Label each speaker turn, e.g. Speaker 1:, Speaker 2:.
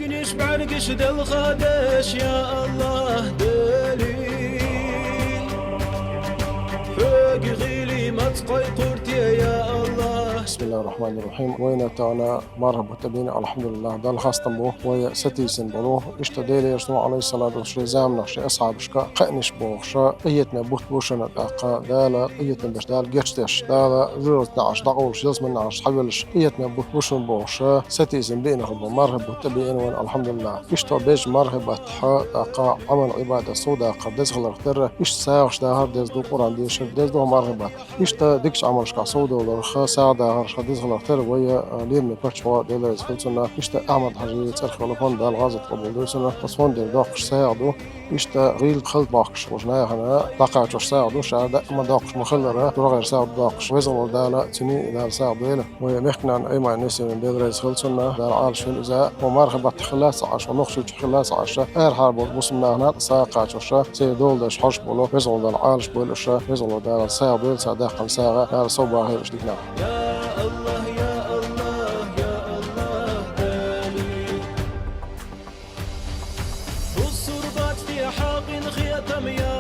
Speaker 1: نشبع القشد الخدش يا الله دليل فوق غيلي ما تقيقرت يا الله.
Speaker 2: بسم الله الرحمن الرحيم. وين تانا مرحبا تبين الحمد لله دال خاصتمو ويا ستيسن بلو اشتديل يرسو عليه الصلاة والسلام زامنا شي أصحاب شكا قنش بوخشا قيتنا بوت بوشنا داقا دالا قيتنا باش دال جيرتش دالا زوز نعش دقول شيز من نعش حولش قيتنا بوت بوشن بوخشا ستيسن بين خبو مرحبا تبين وين الحمد لله اشتو بيج مرحبا تحا داقا عمل عبادة صودا قدس غلق تر اش ساغش داهر ديز دو قران ديش ديز دو مرحبا اشتا ديكش عمل شكا صودا ولرخا ساعدا شخديز غلطر ويا لين بتشوا دولار خلصنا إشتا أحمد حجي ترخ ولفون دال غازة قبول دوسنا تصفون دير داقش ساعدو إشتا غيل خلط باقش وجنا هنا دقعت وش ساعدو شاعد ما داقش مخلرة ترغير ساعد داقش ويزن دالا تني دال ساعد ديلا ويا مخنا عن أي مع الناس من دولار خلصنا دال عالش في الإزاء ومرحبا تخلاص عش ونخش تخلاص عش غير حرب وصلنا هنا ساقعت وش سيدول داش حش بولو ويزن دال عالش بولش ويزن دال ساعد ديل ساعد داخل ساعة دال صوبا غير اشتكنا.
Speaker 1: الله يا الله يا الله دليل والصربات في حاق خيتم يا